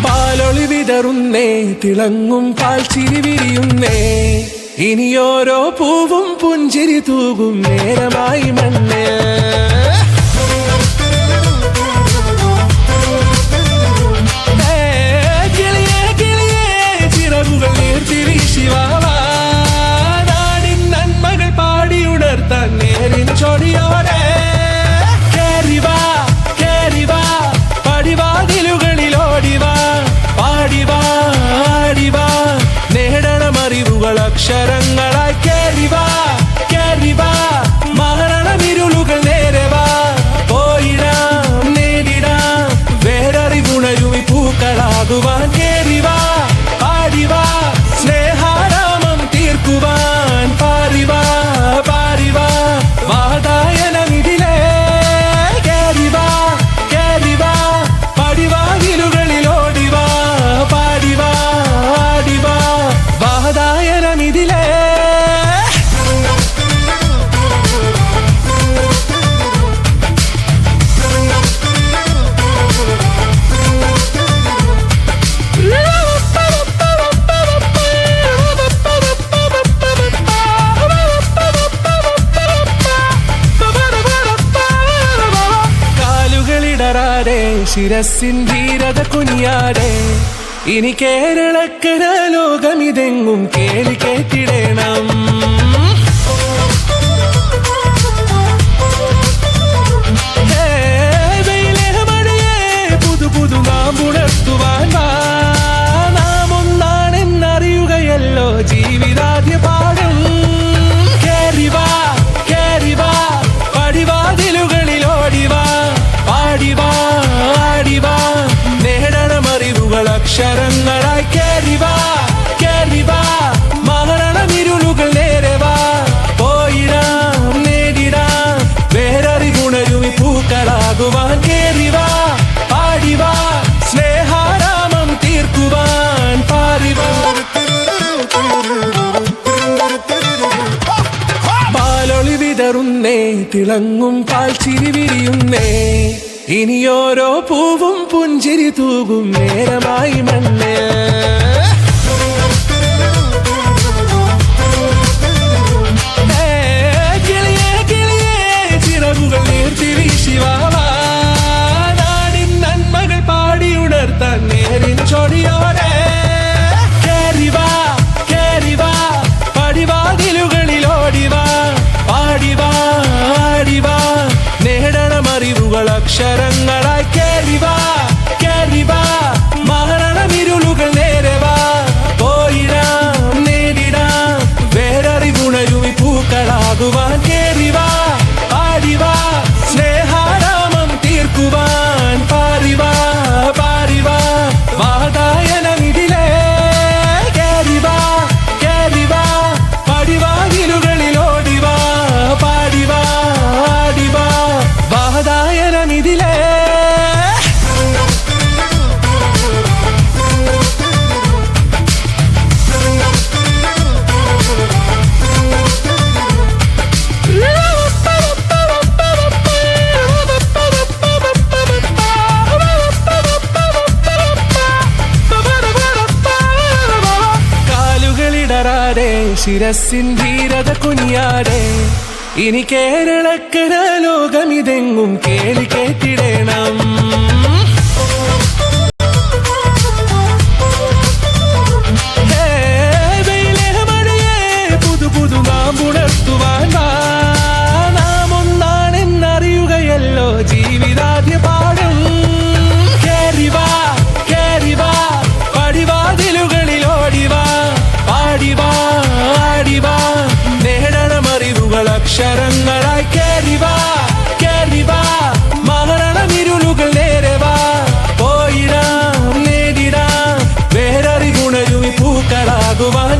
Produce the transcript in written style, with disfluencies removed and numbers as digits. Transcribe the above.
പാലൊളി വിതറുന്നേ, തിളങ്ങും പാൽച്ചിരി വിരിയുന്നേ, ഇനിയോരോ പൂവും പുഞ്ചിരി തൂകും നേരമായി മണ്ണേ. കിളിയേ കിളിയേ ചിറകുകൾ നീർത്തിവീശി വാവാ, നാടിൻ നന്മകൾ പാടിയുണർത്താൻ നേരിൻ ചൊടിയോടെ. കേറിവാ കേറിവാ പടിവാതിലുകളിലോടിവാ, പാടിവാ ആടിവാ നേടണമറിവുകൾ അക്ഷരങ്ങളായി. കേറിവാ കേറിവാ മരണമിരുളുകൾ നേരവാ, പോയിടാം നേടിടാം വേററിവുണരുമി പൂക്കളാകുവാൻ. കേറിവാ പാടിവാ സ്നേഹാരാമം തീർക്കുവാൻ, പാറിവാ പാറിവാ വാതായനമിതിലേ. കേറിവാ കേറിവാ പടിവാതിലുകളിലോടിവാ, പാടിവാ ആടിവാ വാതായനമിതിലേ. ശിരസിൻ ധീരത കുനിയാടെ, ഇനി കേരളക്കര ലോകമിതെങ്ങും കേളി കേട്ടിടണം. പുതു പുതു നാമ്പുണർത്തുവാൻ വാ, നാം ഒന്നാണെന്നറിയുകയല്ലോ ജീവിതാദ്യ പാഠം. കേറിവാ കേറിവാ പടിവാതിലുകളിലോടിവാ, പാടിവാ ആടിവാ നേടണമറിവുകൾ അക്ഷരങ്ങളായി. കേറിവാ കേറിവാ മരണമിരുളുകൾ നേരവാ, പോയിടാം നേടിടാം വേററിവുണരുമി പൂക്കളാകുവാൻ. കേറിവാ പാടിവാ സ്നേഹാരാമം തീർക്കുവാൻ, പാറിവാ. പാലൊളി വിതറുന്നേ, തിളങ്ങും പാൽച്ചിരി വിരിയുന്നേ, ഇനിയോരോ പൂവും പുഞ്ചിരി തൂകും നേരമായി മണ്ണേ. കിളിയേ കിളിയേ ചിറകുകൾ നീർത്തിവീശി വാവാ, നാടിൻ നന്മകൾ പാടിയുണർത്താൻ നേരിൻ ചൊടിയോടെ. കേറിവാ കേറിവാ പടിവാതിലുകളിലോടിവാ, പാടിവാ ആടിവാ നേടണമറിവുകൾ അക്ഷരങ്ങളായി. കേറിവാ കേറിവാ മരണമിരുളുകൾ നേരവാ, പോയിടാം നേടിടാം വേററിവുണരുമി പൂക്കളാകുവാൻ. കേറിവാ പാടിവാ സ്നേഹാരാമം തീർക്കുവാൻ, പാറിവാ പാറിവാ വാതായനമിതിലേ. കേറിവാ കേറിവാ പടിവാതിലുകളിലോടിവാ, പാടിവാ ആടിവാ വാതായനമിതിലേ. കാലുകളിടറാതെ ശിരസിൻ ധീരത കുനിയാടെ, ഇനി കേരളക്കര ലോകമിതെങ്ങും കേളി കേട്ടിടണം. പുതു പുതു നാമ്പുണർത്തുവാൻ വാ, നാം ഒന്നാണെന്നറിയുകയല്ലോ ജീവിതാദ്യ പാഠം. കേറിവാ കേറിവാ പടിവാതിലുകളിലോടിവാ, പാടിവാ ആടിവാ നേടണമറിവുകൾ അക്ഷരങ്ങളായി. കേറിവാ കേറിവാ മരണമിരുളുകൾ നേരവാ, പോയിടാം നേടിടാം വേററിവുണരുമി പൂക്കളാകുവാൻ.